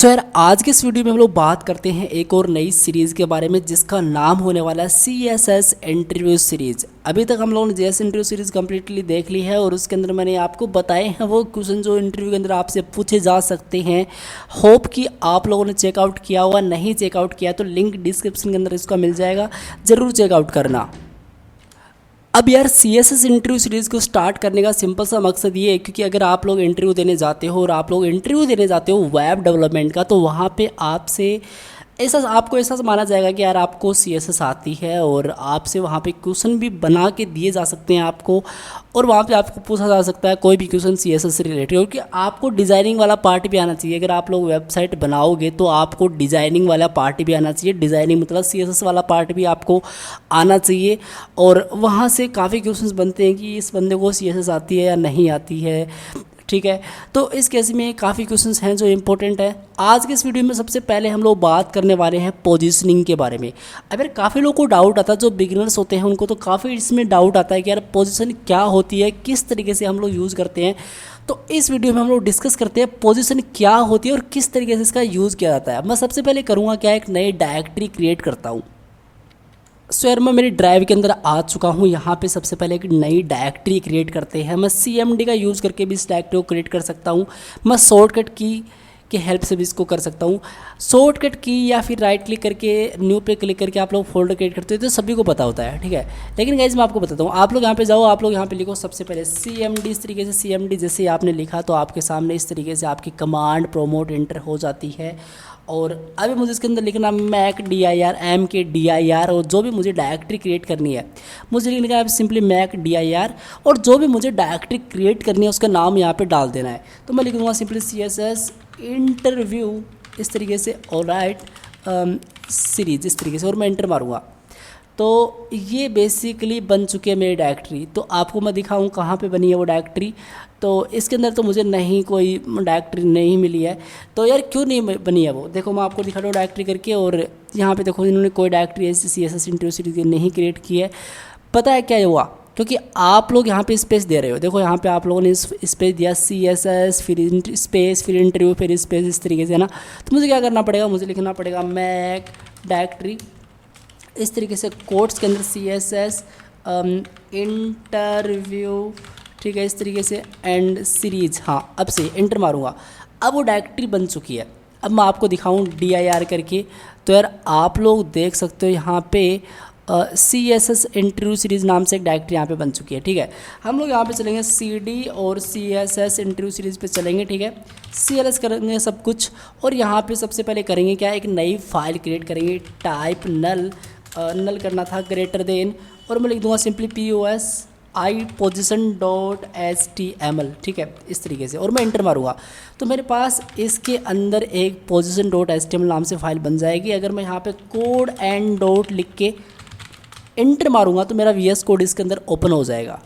तो यार आज के इस वीडियो में हम लोग बात करते हैं एक और नई सीरीज़ के बारे में जिसका नाम होने वाला है CSS इंटरव्यू सीरीज़। अभी तक हम लोगों ने JS इंटरव्यू सीरीज़ कम्प्लीटली देख ली है और उसके अंदर मैंने आपको बताए हैं वो क्वेश्चन जो इंटरव्यू के अंदर आपसे पूछे जा सकते हैं। होप कि आप लोगों ने चेकआउट किया होगा, नहीं चेकआउट किया तो लिंक डिस्क्रिप्शन के अंदर इसका मिल जाएगा, ज़रूर चेकआउट करना। अब यार CSS इंटरव्यू सीरीज़ को स्टार्ट करने का सिंपल सा मकसद ये है क्योंकि अगर आप लोग इंटरव्यू देने जाते हो और आप लोग इंटरव्यू देने जाते हो वेब डेवलपमेंट का, तो वहाँ पे आपको ऐसा माना जाएगा कि यार आपको CSS आती है और आपसे वहाँ पे क्वेश्चन भी बना के दिए जा सकते हैं आपको, और वहाँ पे आपको पूछा जा सकता है कोई भी क्वेश्चन CSS से रिलेटेड, क्योंकि आपको डिज़ाइनिंग वाला पार्ट भी आना चाहिए। अगर आप लोग वेबसाइट बनाओगे तो आपको डिज़ाइनिंग वाला पार्ट भी आना चाहिए। डिज़ाइनिंग मतलब CSS वाला पार्ट भी आपको आना चाहिए, और वहाँ से काफ़ी क्वेश्चंस बनते हैं कि इस बंदे को CSS आती है या नहीं आती है। ठीक है, तो इस केस में काफ़ी क्वेश्चंस हैं जो इंपॉर्टेंट है। आज के इस वीडियो में सबसे पहले हम लोग बात करने वाले हैं पोजीशनिंग के बारे में। अगर काफ़ी लोगों को डाउट आता है, जो बिगिनर्स होते हैं उनको तो काफ़ी इसमें डाउट आता है कि यार पोजीशन क्या होती है, किस तरीके से हम लोग यूज़ करते हैं। तो इस वीडियो में हम लोग डिस्कस करते हैं पोजीशन क्या होती है और किस तरीके से इसका यूज़ किया जाता है। मैं सबसे पहले करूँगा क्या, एक नई डायरेक्टरी क्रिएट करता हूँ। सो यार मैं मेरी ड्राइव के अंदर आ चुका हूँ। यहाँ पे सबसे पहले एक नई डायरेक्टरी क्रिएट करते हैं। मैं CMD का यूज़ करके भी इस डायरेक्टरी को क्रिएट कर सकता हूँ। मैं शॉर्टकट की के हेल्प से भी इसको कर सकता हूँ। शॉर्टकट की या फिर राइट क्लिक करके न्यू पे क्लिक करके आप लोग फोल्डर क्रिएट करते हो तो सभी को पता होता है, ठीक है। लेकिन गाइस मैं आपको बताता हूँ, आप लोग यहाँ पे जाओ, आप लोग यहाँ पे लिखो सबसे पहले CMD। इस तरीके से CMD जैसे आपने लिखा तो आपके सामने इस तरीके से आपकी कमांड प्रोमोट इंटर हो जाती है। और अभी मुझे इसके अंदर लिखना मैक dir MKdir, और जो भी मुझे डायरेक्टरी क्रिएट करनी है मुझे लिखना है सिंपली मैक dir, और जो भी मुझे डायरेक्टरी क्रिएट करनी है उसका नाम यहाँ पे डाल देना है। तो मैं लिख दूँगा सिंपली CSS इंटरव्यू इस तरीके से, ऑलराइट सीरीज इस तरीके से, और मैं इंटर मारूँगा। तो ये बेसिकली बन चुकी है मेरी डायरेक्टरी। तो आपको मैं दिखाऊँ कहाँ पे बनी है वो डायरेक्टरी। तो इसके अंदर तो मुझे नहीं कोई डायरेक्टरी नहीं मिली है। तो यार क्यों नहीं बनी है वो, देखो मैं आपको दिखा रहा हूँ डायरेक्टरी करके, और यहाँ पे देखो इन्होंने कोई डायरेक्टरी ऐसी CSS इंटरव्यू सीरीज नहीं क्रिएट की है। पता है क्या हुआ, क्योंकि आप लोग यहाँ पे स्पेस दे रहे हो। देखो यहाँ पे आप लोगों ने स्पेस दिया CSS फिर स्पेस फिर इंटरव्यू फिर स्पेस इस तरीके से, है ना। तो मुझे क्या करना पड़ेगा, मुझे लिखना पड़ेगा मैक डायरेक्टरी इस तरीके से कोट्स के अंदर CSS इंटरव्यू, ठीक है, इस तरीके से एंड सीरीज। हाँ अब से इंटर मारूंगा, अब वो डायरेक्टरी बन चुकी है। अब मैं आपको दिखाऊं dir करके, तो यार आप लोग देख सकते हो यहाँ पे CSS इंटरव्यू सीरीज़ नाम से एक डायरेक्टरी यहाँ पे बन चुकी है, ठीक है। हम लोग यहाँ पे चलेंगे CD और CSS इंटरव्यू सीरीज़ पे चलेंगे, ठीक है। CLS करेंगे सब कुछ, और यहाँ पे सबसे पहले करेंगे क्या, एक नई फाइल क्रिएट करेंगे। टाइप नल करना था ग्रेटर देन, और मैं लिख दूँगा सिंपली POSI position.html, ठीक है, इस तरीके से, और मैं इंटर मारूंगा। तो मेरे पास इसके अंदर एक position.html नाम से फाइल बन जाएगी। अगर मैं यहाँ पे कोड एंड डॉट लिख के इंटर मारूंगा तो मेरा VS कोड इसके अंदर ओपन हो जाएगा।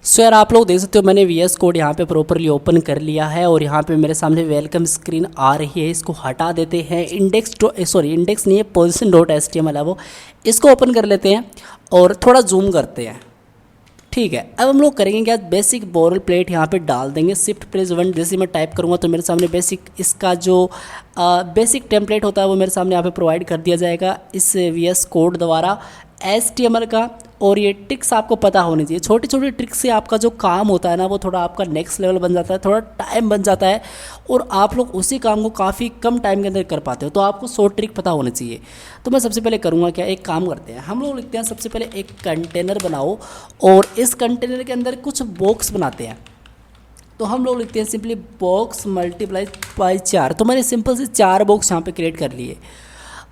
सो यार आप लोग देख सकते हो मैंने VS कोड यहाँ पे प्रॉपरली ओपन कर लिया है, और यहाँ पे मेरे सामने वेलकम स्क्रीन आ रही है। इसको हटा देते हैं, इंडेक्स नहीं है, position.html है वो, इसको ओपन कर लेते हैं और थोड़ा जूम करते हैं, ठीक है। अब हम लोग करेंगे क्या, बेसिक बोरल प्लेट यहाँ पे डाल देंगे। Shift+1 जैसे मैं टाइप करूँगा तो मेरे सामने बेसिक इसका जो बेसिक टेम्पलेट होता है वो मेरे सामने यहाँ पे प्रोवाइड कर दिया जाएगा इस VS कोड द्वारा HTML का। और ये ट्रिक्स आपको पता होनी चाहिए, छोटी छोटी ट्रिक्स से आपका जो काम होता है ना वो थोड़ा आपका नेक्स्ट लेवल बन जाता है, थोड़ा टाइम बन जाता है, और आप लोग उसी काम को काफ़ी कम टाइम के अंदर कर पाते हो। तो आपको शॉर्ट ट्रिक पता होनी चाहिए। तो मैं सबसे पहले करूँगा क्या, एक काम करते हैं, हम लोग लिखते हैं सबसे पहले एक कंटेनर बनाओ, और इस कंटेनर के अंदर कुछ बॉक्स बनाते हैं। तो हम लोग लिखते हैं सिंपली बॉक्स मल्टीप्लाई बाई 4। तो मैंने सिंपल से 4 बॉक्स यहाँ पे क्रिएट कर लिए,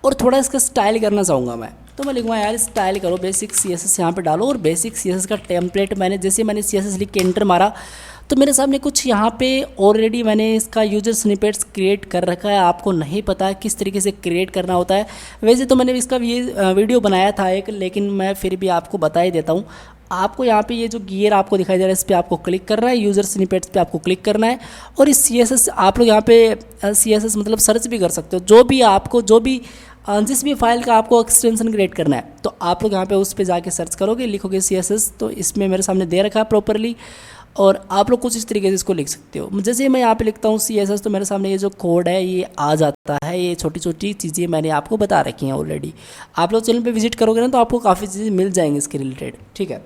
और थोड़ा इसका स्टाइल करना चाहूँगा मैं। तो मैं लिखूँगा यार स्टाइल करो, बेसिक CSS यहाँ पे डालो, और बेसिक CSS का टेम्पलेट मैंने CSS लिख के एंटर मारा तो मेरे सामने कुछ यहाँ पे ऑलरेडी मैंने इसका यूजर स्निपेट्स क्रिएट कर रखा है। आपको नहीं पता किस तरीके से क्रिएट करना होता है। वैसे तो मैंने इसका ये वीडियो बनाया था एक, लेकिन मैं फिर भी आपको बता ही देता हूँ। आपको यहाँ पे ये जो गियर आपको दिखाई दे रहा है इस पर आपको क्लिक करना है, यूज़र स्निपेट्स पे आपको क्लिक करना है, और इस CSS आप लोग यहाँ पे CSS मतलब सर्च भी कर सकते हो। जिस भी फाइल का आपको एक्सटेंशन क्रिएट करना है तो आप लोग यहाँ पे उस पे जाके सर्च करोगे, लिखोगे CSS, तो इसमें मेरे सामने दे रखा है प्रॉपरली। और आप लोग कुछ इस तरीके से इसको लिख सकते हो। जैसे मैं यहाँ पे लिखता हूँ CSS, तो मेरे सामने ये जो कोड है ये आ जाता है। ये छोटी छोटी चीज़ें मैंने आपको बता रखी हैं ऑलरेडी। आप लोग चैनल पे विजिट करोगे ना तो आपको काफ़ी चीज़ें मिल जाएंगी इसके रिलेटेड, ठीक है।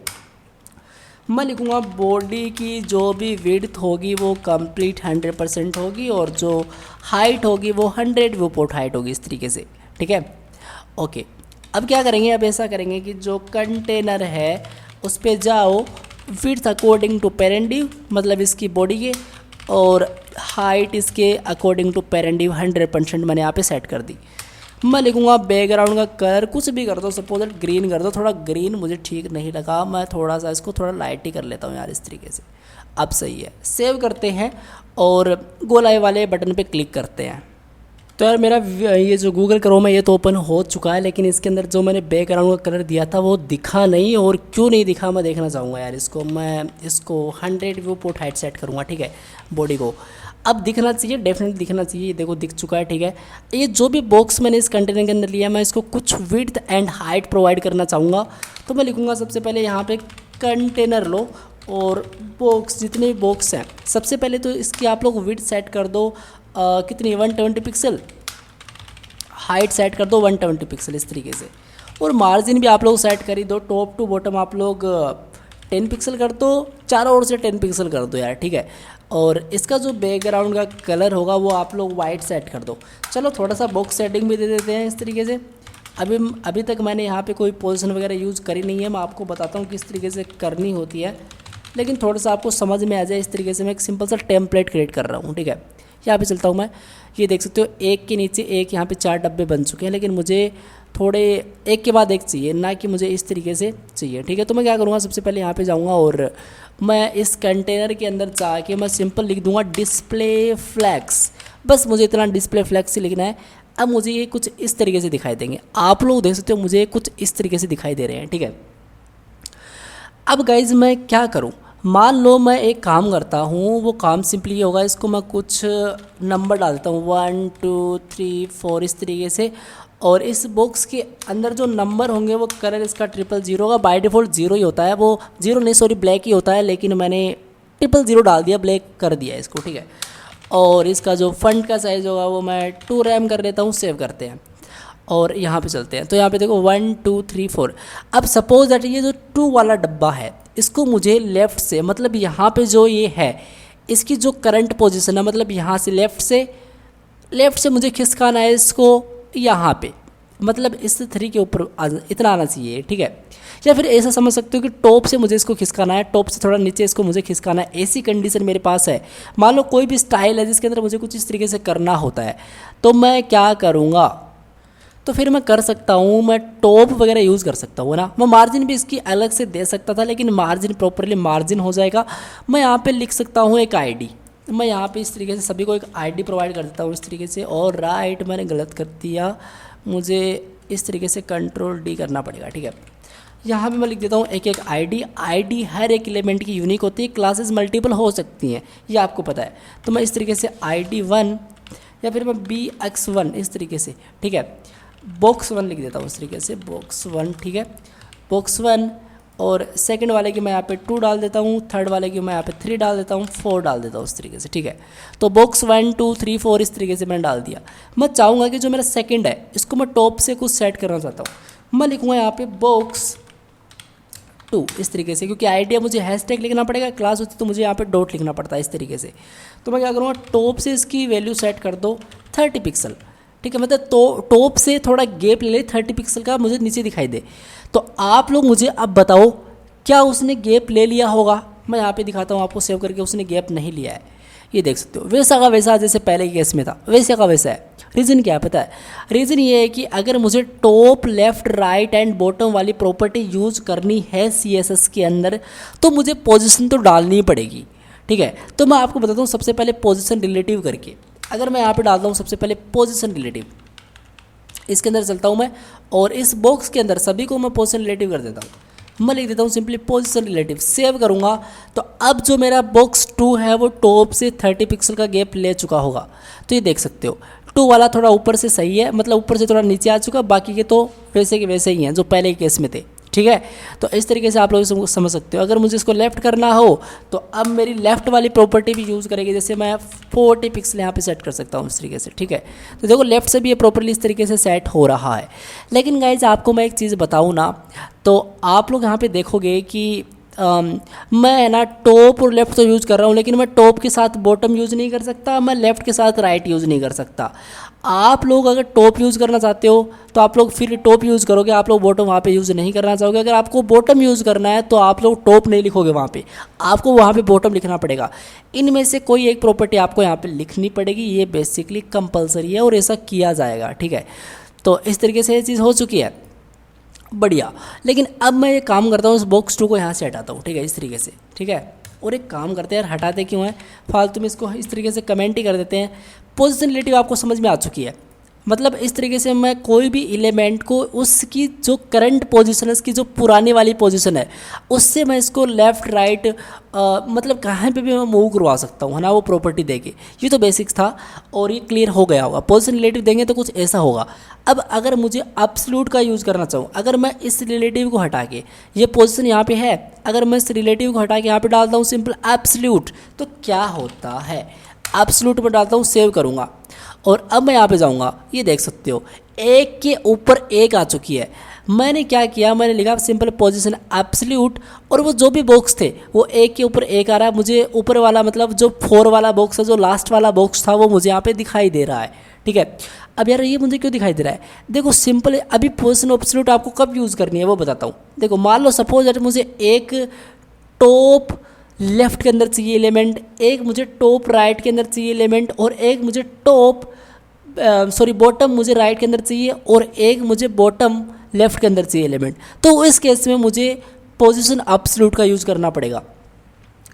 मैं लिखूँगा बॉडी की जो भी विड्थ होगी वो कंप्लीट 100% होगी, और जो हाइट होगी वो 100 व्यू पोर्ट हाइट होगी, इस तरीके से, ठीक है। ओके, अब क्या करेंगे, अब ऐसा करेंगे कि जो कंटेनर है उस पर जाओ, width according to parent div, मतलब इसकी बॉडी के, और हाइट इसके अकॉर्डिंग टू पेरेंट डिव 100% मैंने यहाँ पे सेट कर दी। मैं लिखूँगा बैकग्राउंड का कलर कुछ भी कर दो, सपोज ग्रीन कर दो। थोड़ा ग्रीन मुझे ठीक नहीं लगा, मैं थोड़ा सा इसको थोड़ा लाइट ही कर लेता हूँ यार, इस तरीके से। अब सही है, सेव करते हैं और गोलाई वाले बटन पे क्लिक करते हैं। तो यार मेरा ये जो गूगल क्रोम है ये तो ओपन हो चुका है, लेकिन इसके अंदर जो मैंने बैकग्राउंड का कलर दिया था वो दिखा नहीं, और क्यों नहीं दिखा मैं देखना चाहूँगा यार इसको। मैं इसको 100 व्यू पोर्ट हाइट सेट करूँगा, ठीक है, बॉडी को। अब दिखना चाहिए, डेफिनेटली दिखना चाहिए। ये देखो दिख चुका है, ठीक है। ये जो भी बॉक्स मैंने इस कंटेनर के अंदर लिया, मैं इसको कुछ विड्थ एंड हाइट प्रोवाइड करना चाहूँगा। तो मैं लिखूँगा सबसे पहले यहाँ पे कंटेनर लो, और बॉक्स जितने भी बॉक्स हैं सबसे पहले तो इसकी आप लोग विड्थ सेट कर दो कितनी 120 पिक्सल, हाइट सेट कर दो 120 पिक्सल, इस तरीके से। और मार्जिन भी आप लोग सेट कर ही दो, टॉप टू बॉटम आप लोग 10 पिक्सल कर दो, चारों ओर से 10 पिक्सल कर दो यार, ठीक है। और इसका जो बैकग्राउंड का कलर होगा वो आप लोग वाइट सेट कर दो। चलो थोड़ा सा बॉक्स सेटिंग भी दे देते हैं इस तरीके से। अभी तक मैंने यहाँ पे कोई पोजीशन वगैरह यूज़ करी नहीं है, मैं आपको बताता हूँ किस तरीके से करनी होती है, लेकिन थोड़ा सा आपको समझ में आ जाए इस तरीके से मैं एक सिंपल सा टेम्पलेट क्रिएट कर रहा हूँ, ठीक है। यहाँ पे चलता हूँ मैं, ये देख सकते हो एक के नीचे एक यहाँ पे 4 डब्बे बन चुके हैं, लेकिन मुझे थोड़े एक के बाद एक चाहिए, ना कि मुझे इस तरीके से चाहिए, ठीक है। तो मैं क्या करूँगा, सबसे पहले यहाँ पे जाऊँगा और मैं इस कंटेनर के अंदर जाके मैं सिंपल लिख दूँगा डिस्प्ले फ्लैग्स। बस मुझे इतना डिस्प्ले फ्लैग्स ही लिखना है। अब मुझे ये कुछ इस तरीके से दिखाई देंगे, आप लोग देख सकते हो मुझे कुछ इस तरीके से दिखाई दे रहे हैं, ठीक है। अब गाइज मैं क्या करूँ, मान लो मैं एक काम करता हूँ, वो काम सिंपली ये होगा, इसको मैं कुछ नंबर डाल देता हूँ 1 2 3 4 इस तरीके से, और इस बॉक्स के अंदर जो नंबर होंगे वो कलर इसका 000 होगा। बाय डिफ़ॉल्ट 0 ही होता है, वो 0 नहीं सॉरी ब्लैक ही होता है, लेकिन मैंने 000 डाल दिया, ब्लैक कर दिया इसको, ठीक है। और इसका जो फंट का साइज़ होगा वो मैं 2 रैम कर देता हूँ, सेव करते हैं और यहाँ पे चलते हैं। तो यहाँ पे देखो 1 2 3 4। अब सपोज दैट ये जो 2 वाला डब्बा है इसको मुझे लेफ़्ट से, मतलब यहाँ पे जो ये है इसकी जो करंट पोजीशन है, मतलब यहाँ से लेफ़्ट से मुझे खिसकाना है इसको यहाँ पे, मतलब इस 3 के ऊपर इतना आना चाहिए, ठीक है। या फिर ऐसा समझ सकते हो कि टॉप से मुझे इसको खिसकाना है, टॉप से थोड़ा नीचे इसको मुझे खिसकाना है। ऐसी कंडीशन मेरे पास है। मान लो कोई भी स्टाइल है जिसके अंदर मुझे कुछ इस तरीके से करना होता है, तो मैं क्या करूँगा, तो फिर मैं कर सकता हूँ, मैं टॉप वगैरह यूज़ कर सकता हूँ ना। मैं मार्जिन भी इसकी अलग से दे सकता था, लेकिन मार्जिन प्रॉपरली मार्जिन हो जाएगा। मैं यहाँ पे लिख सकता हूँ एक आईडी, मैं यहाँ पे इस तरीके से सभी को एक आईडी प्रोवाइड कर देता हूँ इस तरीके से। और राइट मैंने गलत कर दिया, मुझे इस तरीके से Ctrl+D करना पड़ेगा, ठीक है। यहाँ पे मैं लिख देता हूँ एक आईडी हर एक एलिमेंट की यूनिक होती है, क्लासेस मल्टीपल हो सकती हैं, ये आपको पता है। तो मैं इस तरीके से ID1 या फिर मैं BX1 इस तरीके से, ठीक है, बॉक्स 1 लिख देता हूँ इस तरीके से, बॉक्स 1, ठीक है, बॉक्स 1। और सेकंड वाले की मैं यहाँ पे 2 डाल देता हूँ, थर्ड वाले की मैं यहाँ पे 3 डाल देता हूँ, 4 डाल देता हूँ इस तरीके से, ठीक है। तो बॉक्स 1 2 3 4 इस तरीके से मैंने डाल दिया। मैं चाहूँगा कि जो मेरा सेकंड है इसको मैं टॉप से कुछ सेट करना चाहता हूँ। मैं लिखूँगा यहाँ पे बॉक्स 2 इस तरीके से, क्योंकि आइडिया मुझे हैशटैग लिखना पड़ेगा, क्लास होती तो मुझे यहाँ पे डॉट लिखना पड़ता है इस तरीके से। तो मैं क्या करूँगा, टॉप से इसकी वैल्यू सेट कर दो 30 पिक्सल, ठीक है। मतलब तो टॉप से थोड़ा गैप ले ले 30 पिक्सल का, मुझे नीचे दिखाई दे। तो आप लोग मुझे अब बताओ क्या उसने गैप ले लिया होगा। मैं यहाँ पे दिखाता हूँ आपको सेव करके, उसने गैप नहीं लिया है, ये देख सकते हो। वैसा का वैसा जैसे पहले के केस में था वैसे का वैसा है। रीज़न क्या है पता है, रीज़न ये है कि अगर मुझे top left right and bottom वाली प्रॉपर्टी यूज़ करनी है CSS के अंदर, तो मुझे पोजीशन तो डालनी ही पड़ेगी, ठीक है। तो मैं आपको बताता हूँ सबसे पहले पोजीशन रिलेटिव करके। अगर मैं यहाँ पे डालता हूँ सबसे पहले पोजीशन रिलेटिव, इसके अंदर चलता हूँ मैं और इस बॉक्स के अंदर सभी को मैं पोजीशन रिलेटिव कर देता हूँ। मैं लिख देता हूँ सिंपली पोजीशन रिलेटिव, सेव करूँगा। तो अब जो मेरा बॉक्स 2 है वो टॉप से 30 पिक्सल का गैप ले चुका होगा। तो ये देख सकते हो 2 वाला थोड़ा ऊपर से सही है, मतलब ऊपर से थोड़ा नीचे आ चुका, बाकी के तो वैसे के वैसे ही हैं जो पहले के केस में थे, ठीक है। तो इस तरीके से आप लोग इसको समझ सकते हो। अगर मुझे इसको लेफ़्ट करना हो तो अब मेरी लेफ़्ट वाली प्रॉपर्टी भी यूज़ करेगी, जैसे मैं 40 पिक्सल यहाँ पे सेट कर सकता हूँ इस तरीके से, ठीक है। तो देखो लेफ़्ट से भी ये प्रॉपर्ली इस तरीके से सेट हो रहा है। लेकिन गाइज आपको मैं एक चीज़ बताऊँ ना, तो आप लोग यहाँ पे देखोगे कि मैं ना टॉप और लेफ़्ट तो यूज़ कर रहा हूँ, लेकिन मैं टॉप के साथ बॉटम यूज़ नहीं कर सकता, मैं लेफ़्ट के साथ राइट यूज़ नहीं कर सकता। आप लोग अगर टॉप यूज़ करना चाहते हो तो आप लोग फिर टॉप यूज़ करोगे, आप लोग बॉटम वहाँ पे यूज़ नहीं करना चाहोगे। अगर आपको बॉटम यूज़ करना है तो आप लोग टॉप नहीं लिखोगे, वहाँ पे आपको वहाँ पे बॉटम लिखना पड़ेगा। इनमें से कोई एक प्रॉपर्टी आपको यहाँ पे लिखनी पड़ेगी, ये बेसिकली कंपलसरी है और ऐसा किया जाएगा, ठीक है। तो इस तरीके से ये चीज़ हो चुकी है, बढ़िया। लेकिन अब मैं ये काम करता हूँ, इस बॉक्स 2 को यहाँ से हटाता हूँ, ठीक है, इस तरीके से, ठीक है। और एक काम करते हैं यार, हटाते क्यों हैं फालतू में, इसको इस तरीके से कमेंट ही कर देते हैं। पोजीशन रिलेटिव आपको समझ में आ चुकी है, मतलब इस तरीके से मैं कोई भी एलिमेंट को उसकी जो करंट पोजीशन है, उसकी जो पुरानी वाली पोजीशन है, उससे मैं इसको लेफ़्ट राइट मतलब कहाँ पे भी मैं मूव करवा सकता हूँ, है ना, वो प्रॉपर्टी देके। ये तो बेसिक्स था और ये क्लियर हो गया होगा। पोजीशन रिलेटिव देंगे तो कुछ ऐसा होगा। अब अगर मुझे एब्सोल्यूट का यूज़ करना चाहूँ, अगर मैं इस रिलेटिव को हटा के, ये पोजीशन यहाँ पे है, अगर मैं इस रिलेटिव को हटा के यहाँ पे डालता हूँ सिंपल एब्सोल्यूट, तो क्या होता है, एब्सोल्यूट में डालता हूँ, सेव करूँगा और अब मैं यहाँ पे जाऊँगा, ये देख सकते हो एक के ऊपर एक आ चुकी है। मैंने क्या किया, मैंने लिखा सिंपल पोजीशन एब्सोल्यूट और वो जो भी बॉक्स थे वो एक के ऊपर एक आ रहा है। मुझे ऊपर वाला मतलब जो 4 वाला बॉक्स है, जो लास्ट वाला बॉक्स था, वो मुझे यहाँ पे दिखाई दे रहा है, ठीक है। अब यार ये मुझे क्यों दिखाई दे रहा है, देखो सिंपल अभी पोजीशन एब्सोल्यूट आपको कब यूज़ करनी है वो बताता हूँ। देखो मान लो सपोज दैट मुझे एक टॉप लेफ़्ट के अंदर चाहिए एलिमेंट, एक मुझे टॉप राइट के अंदर चाहिए एलिमेंट और एक मुझे बॉटम मुझे राइट के अंदर चाहिए और एक मुझे बॉटम लेफ़्ट के अंदर चाहिए एलिमेंट। तो इस केस में मुझे पोजीशन एब्सोल्यूट का यूज़ करना पड़ेगा।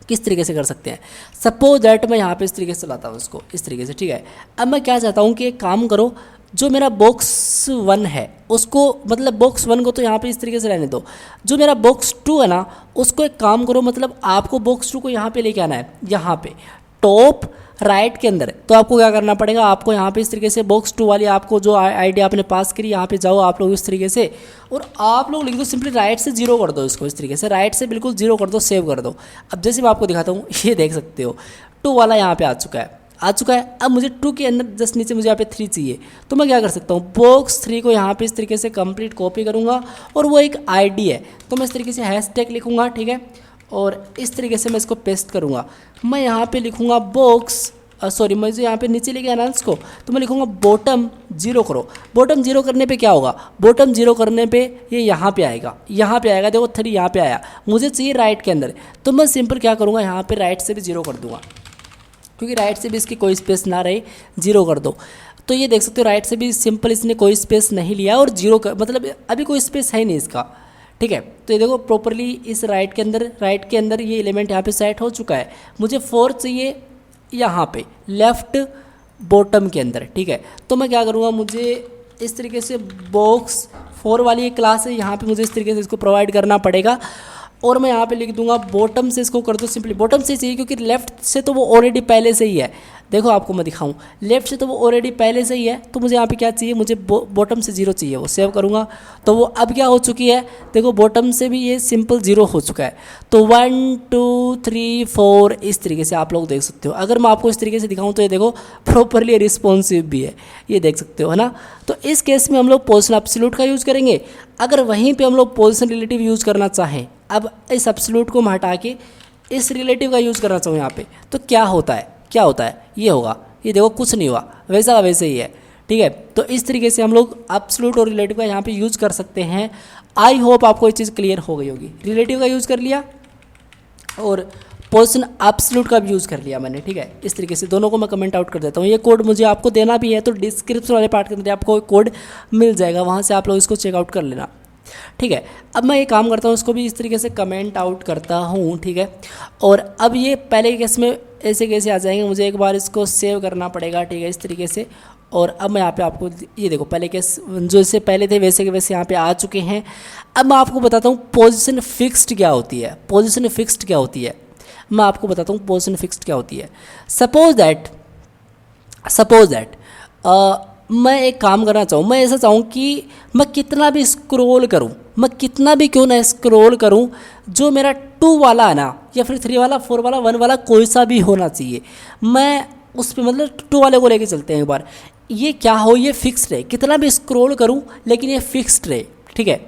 किस तरीके से कर सकते हैं, सपोज दैट मैं यहाँ पे इस तरीके से चलाता हूँ इसको, इस तरीके से, ठीक है। अब मैं क्या चाहता हूँ कि एक काम करो, जो मेरा बॉक्स 1 है उसको, मतलब बॉक्स 1 को तो यहाँ पे इस तरीके से रहने दो, जो मेरा बॉक्स 2 है ना उसको एक काम करो, मतलब आपको बॉक्स 2 को यहाँ पे लेके आना है, यहाँ पे टॉप राइट के अंदर। तो आपको क्या करना पड़ेगा, आपको यहाँ पे इस तरीके से बॉक्स 2 वाली आपको जो आईडी आपने पास करी, यहाँ पे जाओ आप लोग इस तरीके से और आप लोग लिख दो सिंपली राइट से 0 कर दो इसको, इस तरीके से राइट से बिल्कुल 0 कर दो, सेव कर दो। अब जैसे मैं आपको दिखाता हूँ, ये देख सकते हो 2 वाला यहाँ पे आ चुका है। अब मुझे 2 के अंदर जस्ट नीचे मुझे यहाँ पे 3 चाहिए, तो मैं क्या कर सकता हूँ, बॉक्स 3 को यहाँ पे इस तरीके से कंप्लीट कॉपी करूँगा और वो एक आईडी है, तो मैं इस तरीके से हैशटैग लिखूँगा, ठीक है। और इस तरीके से मैं इसको पेस्ट करूँगा, मैं यहाँ पे लिखूँगा बॉक्स मुझे यहाँ पे नीचे लेके आना है इसको, तो मैं लिखूँगा बॉटम 0 करो। बॉटम 0 करने पे क्या होगा, बॉटम 0 करने पे ये यहाँ पे आएगा, देखो 3 यहाँ पे आया, मुझे चाहिए राइट के अंदर, तो मैं सिंपल क्या करूँगा, यहाँ पे राइट से भी 0 कर दूँगा, क्योंकि राइट से भी इसकी कोई स्पेस ना रहे, 0 कर दो। तो ये देख सकते हो राइट से भी सिंपल इसने कोई स्पेस नहीं लिया और 0 का मतलब अभी कोई स्पेस है नहीं इसका, ठीक है। तो ये देखो प्रॉपरली इस राइट के अंदर ये एलिमेंट यहाँ पे सेट हो चुका है। मुझे 4 चाहिए यहाँ पे लेफ़्ट बॉटम के अंदर, ठीक है। तो मैं क्या करूँगा, मुझे इस तरीके से बॉक्स 4 वाली एक क्लास है, यहाँ पे मुझे इस तरीके से इसको प्रोवाइड करना पड़ेगा और मैं यहाँ पे लिख दूंगा बॉटम से, इसको कर दो सिंपली बॉटम से चाहिए, क्योंकि लेफ़्ट से तो वो ऑलरेडी पहले से ही है। देखो आपको मैं दिखाऊं, लेफ़्ट से तो वो ऑलरेडी पहले से ही है, तो मुझे यहाँ पे क्या चाहिए, मुझे बॉटम से 0 चाहिए, वो सेव करूँगा तो वो अब क्या हो चुकी है, देखो बॉटम से भी ये सिंपल 0 हो चुका है। तो 1 2 3 4 इस तरीके से आप लोग देख सकते हो। अगर मैं आपको इस तरीके से दिखाऊँ तो ये देखो प्रॉपरली रिस्पॉन्सिव भी है, ये देख सकते हो, है ना। तो इस केस में हम लोग पोजीशन एब्सोल्यूट का यूज़ करेंगे। अगर वहीं पर हम लोग पोजीशन रिलेटिव यूज़ करना चाहें, अब इस एब्सोल्यूट को मैं हटा के इस रिलेटिव का यूज़ करना चाहूँ यहाँ पे, तो क्या होता है, ये होगा, ये देखो कुछ नहीं हुआ, वैसा का वैसे ही है, ठीक है। तो इस तरीके से हम लोग एब्सोल्यूट और रिलेटिव का यहाँ पे यूज़ कर सकते हैं। आई होप आपको ये चीज़ क्लियर हो गई होगी। रिलेटिव का यूज़ कर लिया और पोजीशन एब्सोल्यूट का भी यूज़ कर लिया मैंने, ठीक है। इस तरीके से दोनों को मैं कमेंट आउट कर देता हूँ। ये कोड मुझे आपको देना भी है, तो डिस्क्रिप्शन वाले पार्ट के अंदर आपको कोड मिल जाएगा, वहाँ से आप लोग इसको चेकआउट कर लेना, ठीक है। अब मैं ये काम करता हूँ, इसको भी इस तरीके से कमेंट आउट करता हूँ, ठीक है। और अब ये पहले के केस में ऐसे कैसे आ जाएंगे, मुझे एक बार इसको सेव करना पड़ेगा, ठीक है, इस तरीके से। और अब मैं यहाँ पे आपको ये देखो पहले केस जो इससे पहले थे वैसे के वैसे यहाँ पे आ चुके हैं। अब मैं आपको बताता हूँ पोजीशन फिक्स्ड क्या होती है, मैं आपको बताता हूँ पोजीशन फिक्स्ड क्या होती है। सपोज दैट मैं एक काम करना चाहूँ, मैं ऐसा चाहूँ कि मैं कितना भी स्क्रॉल करूँ, मैं कितना भी क्यों ना स्क्रॉल करूँ, जो मेरा 2 वाला है ना, या फिर 3 वाला, 4 वाला, 1 वाला, कोई सा भी होना चाहिए, मैं उस पर मतलब 2 वाले को लेके चलते हैं एक बार। ये क्या हो, ये फिक्स्ड है, कितना भी स्क्रॉल करूँ लेकिन ये फिक्स्ड रहे, ठीक है।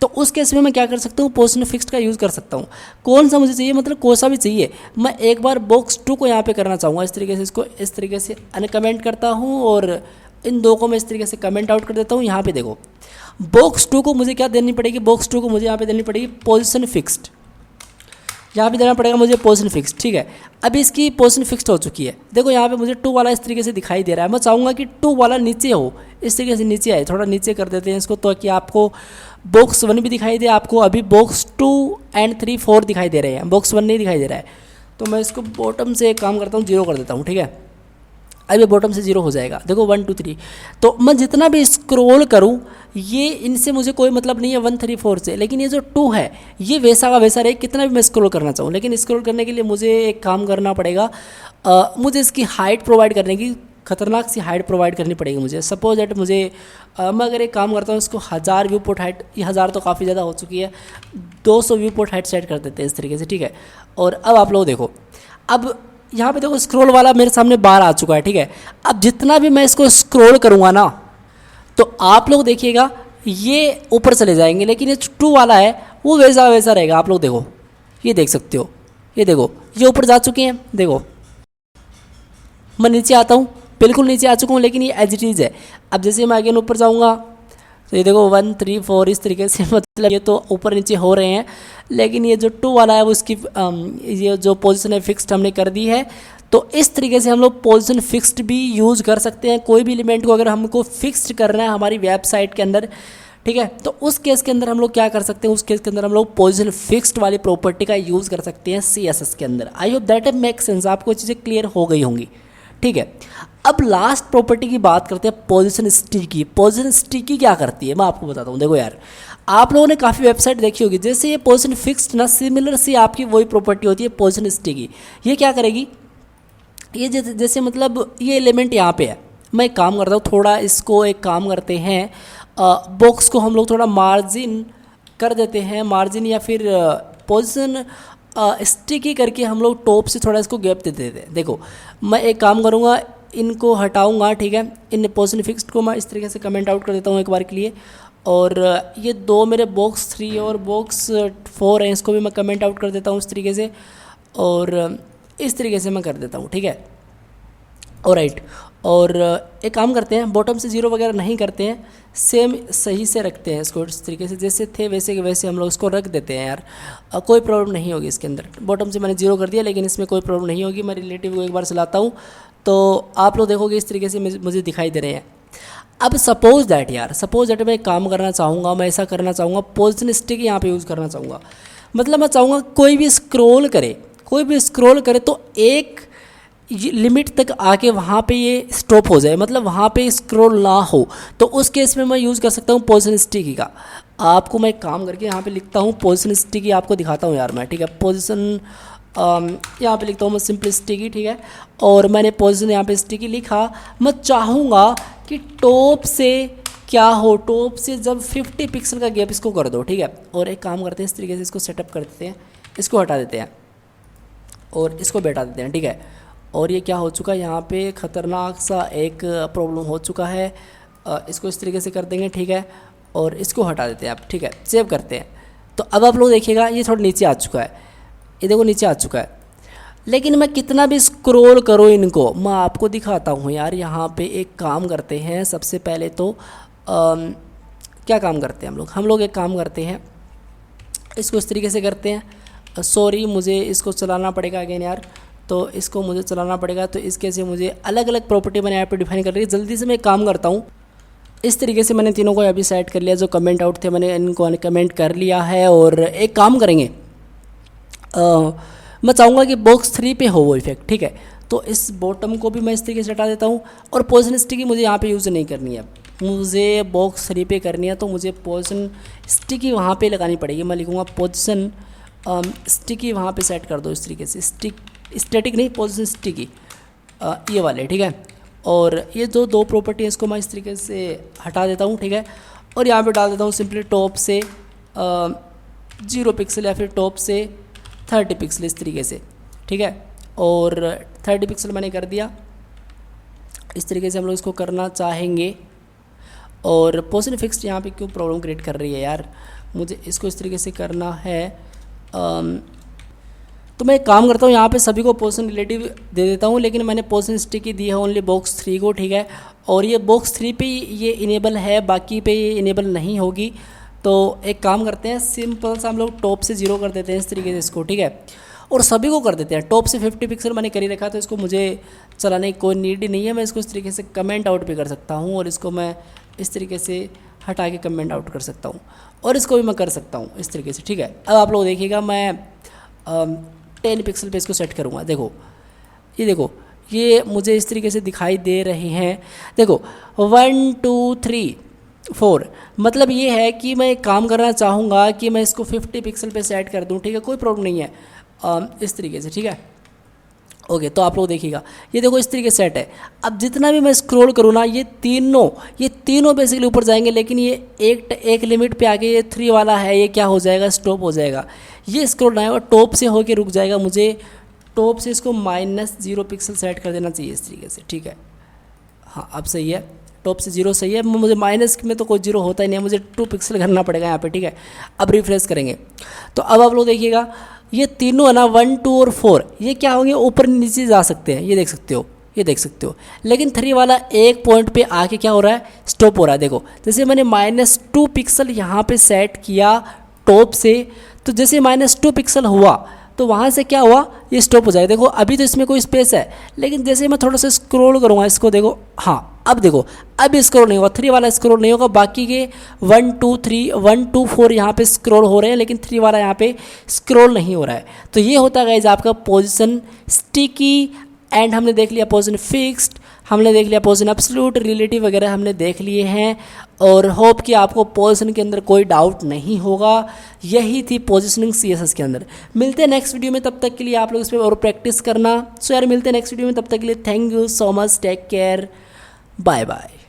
तो उस केस में मैं क्या कर सकता हूँ, पोजीशन फिक्स्ड का यूज़ कर सकता हूँ। कौन सा मुझे चाहिए, मतलब कौन सा भी चाहिए, मैं एक बार बॉक्स 2 को यहाँ पे करना चाहूँगा, इस तरीके से इसको इस तरीके से अनकमेंट करता हूँ और इन 2 को मैं इस तरीके से कमेंट आउट कर देता हूँ। यहाँ पे देखो बॉक्स 2 को मुझे क्या देनी पड़ेगी, बॉक्स 2 को मुझे यहाँ पे देनी पड़ेगी पोजीशन फिक्स्ड, यहाँ पे देना पड़ेगा मुझे पोजीशन फिक्स्ड, ठीक है। अभी इसकी पोजीशन फिक्स्ड हो चुकी है, देखो यहाँ पे मुझे 2 वाला इस तरीके से दिखाई दे रहा है। मैं चाहूँगा कि 2 वाला नीचे हो, इस तरीके से नीचे आए, थोड़ा नीचे कर देते हैं इसको, तो कि आपको बॉक्स 1 भी दिखाई दे, आपको अभी बॉक्स 2 एंड 3 4 दिखाई दे रहे हैं, बॉक्स 1 नहीं दिखाई दे रहा है। तो मैं इसको बॉटम से एक काम करता हूँ, 0 कर देता हूँ, ठीक है। अभी बॉटम से 0 हो जाएगा, देखो 1 2 3। तो मैं जितना भी स्क्रॉल करूँ, ये इनसे मुझे कोई मतलब नहीं है 1 3 4 से, लेकिन ये जो 2 है ये वैसा का वैसा रहे, कितना भी मैं स्क्रॉल करना चाहूँ। लेकिन स्क्रॉल करने के लिए मुझे एक काम करना पड़ेगा, मुझे इसकी हाइट प्रोवाइड करने की, खतरनाक सी हाइट प्रोवाइड करनी पड़ेगी मुझे। सपोज दैट मुझे मैं अगर एक काम करता हूँ, इसको 1000 व्यू पोर्ट हाइट, ये 1000 तो काफ़ी ज़्यादा हो चुकी है, 200 व्यू पोर्ट हाइट सेट कर देते हैं इस तरीके से, ठीक है। और अब आप लोग देखो, अब यहाँ पे देखो स्क्रॉल वाला मेरे सामने बार आ चुका है, ठीक है। अब जितना भी मैं इसको स्क्रॉल करूँगा ना, तो आप लोग देखिएगा ये ऊपर चले जाएंगे, लेकिन ये 2 वाला है वो वैसा वैसा रहेगा। आप लोग देखो, ये देख सकते हो, ये देखो ये ऊपर जा चुके हैं, देखो मैं नीचे आता हूँ, बिल्कुल नीचे आ चुका हूँ, लेकिन ये एज इट इज़ है। अब जैसे मैं अगेन ऊपर जाऊँगा तो ये देखो 1 3 4 इस तरीके से, मतलब ये तो ऊपर नीचे हो रहे हैं, लेकिन ये जो 2 वाला है वो इसकी ये जो पोजीशन है फिक्स्ड हमने कर दी है। तो इस तरीके से हम लोग पोजीशन फिक्स्ड भी यूज़ कर सकते हैं। कोई भी एलिमेंट को अगर हमको फिक्स्ड करना है हमारी वेबसाइट के अंदर, ठीक है, तो उस केस के अंदर हम लोग क्या कर सकते हैं, उस केस के अंदर हम लोग पोजीशन फिक्स्ड वाली प्रॉपर्टी का यूज़ कर सकते हैं CSS के अंदर। I hope that make sense, आपको चीज़ें क्लियर हो गई होंगी, ठीक है। अब लास्ट प्रॉपर्टी की बात करते हैं, पोजीशन स्टिकी। पोजीशन स्टिकी क्या करती है मैं आपको बताता हूँ। देखो यार, आप लोगों ने काफ़ी वेबसाइट देखी होगी, जैसे ये पोजीशन फिक्स्ड ना, सिमिलर सी आपकी वही प्रॉपर्टी होती है पोजीशन स्टिकी। ये क्या करेगी, ये जैसे मतलब ये एलिमेंट यहाँ पे है, मैं एक काम करता हूँ, थोड़ा इसको एक काम करते हैं, बॉक्स को हम लोग थोड़ा मार्जिन कर देते हैं, मार्जिन या फिर पोजीशन स्टिकी करके हम लोग टॉप से थोड़ा इसको गैप दे देते हैं। देखो मैं एक काम करूँगा, इनको हटाऊंगा, ठीक है, इन पोजीशन फिक्स्ड को मैं इस तरीके से कमेंट आउट कर देता हूँ एक बार के लिए। और ये 2 मेरे बॉक्स 3 और बॉक्स 4 हैं, इसको भी मैं कमेंट आउट कर देता हूँ इस तरीके से, और इस तरीके से मैं कर देता हूँ, ठीक है। ऑलराइट, और एक काम करते हैं, बॉटम से 0 वगैरह नहीं करते हैं, सेम सही से रखते हैं इसको, इस तरीके से जैसे थे वैसे के वैसे हम लोग इसको रख देते हैं यार। कोई प्रॉब्लम नहीं होगी इसके अंदर। बॉटम से मैंने 0 कर दिया, लेकिन इसमें कोई प्रॉब्लम नहीं होगी। मैं रिलेटिव को एक बार चलाता हूँ तो आप लोग देखोगे इस तरीके से मुझे दिखाई दे रहे हैं। अब सपोज दैट यार, सपोज दैट मैं एक काम करना चाहूँगा, मैं ऐसा करना चाहूँगा, पोजीशन स्टिक यहाँ पे यूज़ करना चाहूँगा। मतलब मैं चाहूँगा कोई भी स्क्रॉल करे तो एक लिमिट तक आके वहाँ पे ये स्टॉप हो जाए, मतलब वहाँ पे स्क्रॉल ना हो। तो उस केस में मैं यूज़ कर सकता हूँ पोजीशन स्टिकी का। आपको मैं एक काम करके यहाँ पे लिखता हूँ पोजीशन स्टिकी, आपको दिखाता हूँ यार मैं, ठीक है। पोजीशन यहाँ पे लिखता हूँ मैं सिंपल स्टिकी, ठीक है। और मैंने पोजीशन यहाँ पे स्टिकी लिखा। मैं चाहूँगा कि टॉप से क्या हो, टॉप से जब 50 पिक्सल का गैप इसको कर दो, ठीक है। और एक काम करते हैं, इस तरीके से इसको सेटअप कर देते हैं, इसको हटा देते हैं और इसको बैठा देते हैं, ठीक है। और ये क्या हो चुका है, यहाँ पे ख़तरनाक सा एक प्रॉब्लम हो चुका है। इसको इस तरीके से कर देंगे, ठीक है, और इसको हटा देते हैं आप, ठीक है। सेव करते हैं। तो अब आप लोग देखिएगा ये थोड़ा नीचे आ चुका है, ये देखो नीचे आ चुका है। लेकिन मैं कितना भी स्क्रॉल करूँ इनको, मैं आपको दिखाता हूँ यार। यहाँ पे एक काम करते हैं, सबसे पहले तो क्या काम करते हैं हम लोग एक काम करते हैं, इसको इस तरीके से करते हैं। सॉरी, मुझे इसको चलाना पड़ेगा अगेन यार, तो इसको मुझे चलाना पड़ेगा। तो इसके से मुझे अलग अलग प्रॉपर्टी मैंने यहाँ पे डिफाइन कर रही है। जल्दी से मैं एक काम करता हूँ, इस तरीके से मैंने तीनों को अभी सेट कर लिया, जो कमेंट आउट थे मैंने इनको कमेंट कर लिया है। और एक काम करेंगे, मैं चाहूँगा कि बॉक्स 3 पे हो वो इफेक्ट, ठीक है। तो इस बॉटम को भी मैं इस तरीके से हटा देता हूँ। और पोजीशन स्टिकी मुझे यहाँ पे यूज़ नहीं करनी है, मुझे बॉक्स 3 पे करनी है। तो मुझे पोजीशन स्टिकी वहाँ पे लगानी पड़ेगी। मैं लिखूँगा पोजीशन स्टिकी, वहाँ पे सेट कर दो इस तरीके से, स्टिक स्टैटिक नहीं, पोजीशन स्टिकी, ये वाले, ठीक है। और ये जो दो प्रॉपर्टी है इसको मैं इस तरीके से हटा देता हूँ, ठीक है। और यहाँ पे डाल देता हूँ सिंपली टॉप से 0 पिक्सल या फिर टॉप से 30 पिक्सल इस तरीके से, ठीक है। और 30 पिक्सल मैंने कर दिया, इस तरीके से हम लोग इसको करना चाहेंगे। और पोजीशन फिक्स्ड यहाँ पे क्यों प्रॉब्लम क्रिएट कर रही है यार, मुझे इसको इस तरीके से करना है। तो मैं एक काम करता हूँ, यहाँ पे सभी को पोजीशन रिलेटिव दे देता हूँ, लेकिन मैंने पोजीशन स्टिकी दी है ओनली बॉक्स 3 को, ठीक है। और ये बॉक्स 3 पे ये इनेबल है, बाकी पे ये इनेबल नहीं होगी। तो एक काम करते हैं, सिंपल सा हम लोग टॉप से 0 कर देते हैं इस तरीके से इसको, ठीक है। और सभी को कर देते हैं, टॉप से 50 पिक्सल मैंने कर ही रखा, तो इसको मुझे चलाने की कोई नीड ही नहीं है। मैं इसको इस तरीके से कमेंट आउट भी कर सकता हूँ, और इसको मैं इस तरीके से हटा के कमेंट आउट कर सकता हूँ, और इसको भी मैं कर सकता हूँ इस तरीके से, ठीक है। अब आप लोग देखिएगा, मैं 10 पिक्सल पे इसको सेट करूँगा। देखो ये देखो, ये मुझे इस तरीके से दिखाई दे रहे हैं। देखो 1 2 3 4, मतलब ये है कि मैं एक काम करना चाहूँगा कि मैं इसको 50 पिक्सल पे सेट कर दूँ, ठीक है, कोई प्रॉब्लम नहीं है इस तरीके से, ठीक है। ओके, तो आप लोग देखिएगा, ये देखो इस तरीके से सेट है। अब जितना भी मैं स्क्रॉल करूँ ना, ये तीनों बेसिकली ऊपर जाएंगे, लेकिन ये एक लिमिट पे आके ये 3 वाला है, ये क्या हो जाएगा, स्टॉप हो जाएगा। ये स्क्रॉल ना टॉप से होके रुक जाएगा, मुझे टॉप से इसको -0 पिक्सल सेट कर देना चाहिए इस तरीके से, ठीक है। हाँ, अब सही है, टॉप से 0 सही है। मुझे माइनस में तो कोई 0 होता ही नहीं है, मुझे 2 पिक्सल करना पड़ेगा यहाँ पे, ठीक है। अब रिफ्रेश करेंगे तो अब आप लोग देखिएगा, ये तीनों है ना 1 2 और 4, ये क्या होंगे, ऊपर नीचे जा सकते हैं, ये देख सकते हो। लेकिन 3 वाला एक पॉइंट पे आके क्या हो रहा है, स्टॉप हो रहा है। देखो जैसे मैंने -2 पिक्सल यहाँ पे सेट किया टॉप से, तो जैसे -2 पिक्सल हुआ तो वहाँ से क्या हुआ, ये स्टॉप हो जाएगा। देखो अभी तो इसमें कोई स्पेस है, लेकिन जैसे मैं थोड़ा सा स्क्रॉल करूँगा इसको, देखो हाँ, अब देखो अब स्क्रॉल नहीं होगा, 3 वाला स्क्रॉल नहीं होगा, बाकी के 1 2 3 1 2 4 यहाँ पे स्क्रॉल हो रहे हैं, लेकिन 3 वाला यहाँ पे स्क्रॉल नहीं हो रहा है। तो ये होता है गाइस आपका पोजीशन स्टिकी। एंड हमने देख लिया पोजीशन फिक्स्ड, हमने देख लिया पोजीशन एब्सोल्यूट, रिलेटिव वगैरह हमने देख लिए हैं। और होप कि आपको पोजीशन के अंदर कोई डाउट नहीं होगा। यही थी पोजीशनिंग CSS के अंदर। मिलते हैं नेक्स्ट वीडियो में, तब तक के लिए आप लोग इस पर और प्रैक्टिस करना। सो यार मिलते हैं नेक्स्ट वीडियो में, तब तक के लिए thank you so much, take care, bye bye.